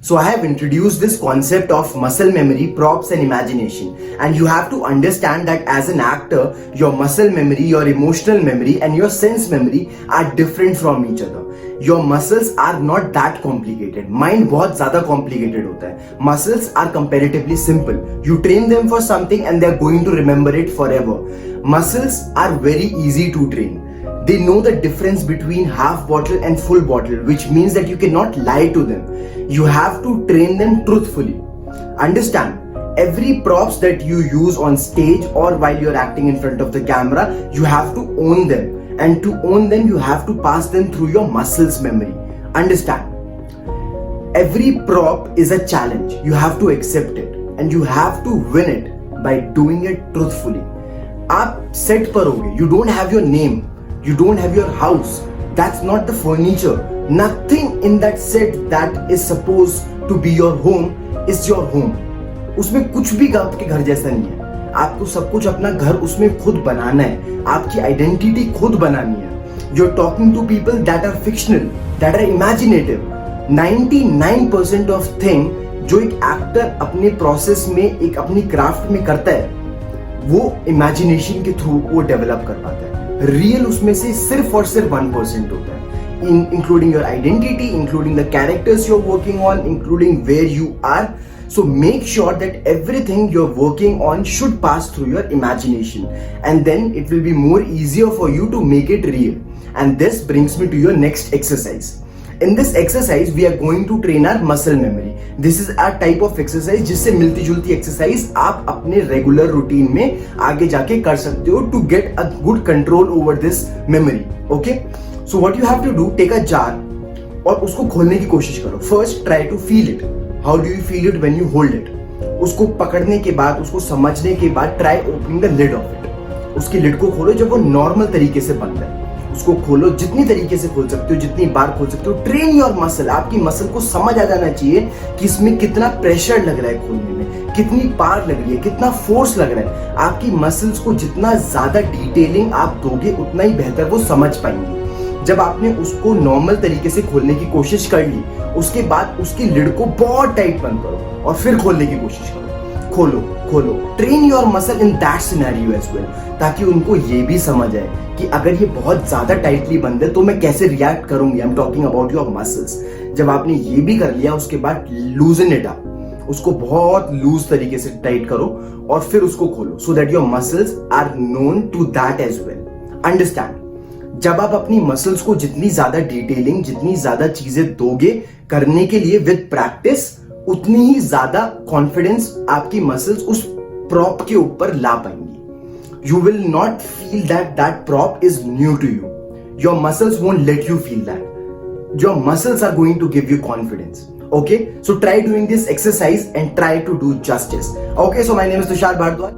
So I have introduced this concept of muscle memory, props and imagination. And you have to understand that as an actor, your muscle memory, your emotional memory and your sense memory are different from each other. Your muscles are not that complicated. Mind बहुत ज़्यादा complicated होता है. Muscles are comparatively simple. You train them for something and they are going to remember it forever. Muscles are very easy to train. They know the difference between half bottle and full bottle, which means that you cannot lie to them. You have to train them truthfully. Understand, every props that you use on stage or while you're acting in front of the camera, you have to own them. And to own them, you have to pass them through your muscles memory. Understand, every prop is a challenge. You have to accept it and you have to win it by doing it truthfully. आप set पर होगे, you don't have your name, you don't have your house, that's not the furniture, nothing in that set that is supposed to be your home is your home. उसमें कुछ भी आपके घर जैसा नहीं है. आपको सब कुछ अपना घर उसमें खुद बनाना है, आपकी आइडेंटिटी खुद बनानी है. You're talking to people that are fictional, that are imaginative. 99% of thing जो एक एक्टर अपने प्रोसेस में एक अपनी क्राफ्ट में करता है वो इमेजिनेशन के थ्रू वो डेवलप कर पाता है. रियल उसमें से सिर्फ और सिर्फ 1% होता है, including your identity, including the characters you are working on, including where you are. So make sure that everything you're working on should pass through your imagination, and then it will be more easier for you to make it real. And this brings me to your next exercise. In this exercise, we are going to train our muscle memory. This is a type of exercise जिससे मिलती जुलती exercise आप अपने regular routine में आगे जाके कर सकते हो to get a good control over this memory. Okay? So what you have to do, take a jar और उसको खोलने की कोशिश करो. First, try to feel it. How do you feel it when you hold it? उसको पकड़ने के बाद, उसको समझने के बाद, try opening the lid of it. उसकी lid को खोलो जब वो normal तरीके से बंद है. उसको खोलो, जितनी तरीके से खोल सकते हो, जितनी बार खोल सकते हो. Train your muscle. आपकी मसल को समझ आ जाना चाहिए कि इसमें कितना प्रेशर लग रहा है खोलने में, कितनी पार लग रही है, कितना फोर्स लग रहा है. आपकी मसल्स को जितना ज्यादा डिटेलिंग आप दोगे उतना ही बेहतर वो समझ पाएंगे. जब आपने उसको नॉर्मल तरीके से खोलने की कोशिश कर ली, उसके बाद उसकी लिड को बहुत टाइट बंद करो और फिर खोलने की कोशिश करो. खोलो खोलो. Train your muscle in that scenario as well, ताकि उनको ये भी समझ आए कि अगर ये बहुत ज्यादा टाइटली बंद है तो मैं कैसे रिएक्ट करूंगी. I am talking about your muscles. जब आपने ये भी कर लिया, उसके बाद लूजन इट अप. उसको बहुत लूज तरीके से टाइट करो और फिर उसको खोलो, so that your muscles are known to that as well. Understand, जब आप अपनी मसल्स को जितनी ज्यादा डिटेलिंग, जितनी ज्यादा चीजें दोगे करने के लिए विद प्रैक्टिस, उतनी ही ज्यादा कॉन्फिडेंस आपकी मसल्स उस प्रॉप के ऊपर ला पाएंगी. You will not feel that that prop is new to you. Your muscles won't let you feel that. Your muscles are going to give you confidence. Okay? So try doing this exercise and try to do justice. Okay, so my name is Tushar Bhardwaj.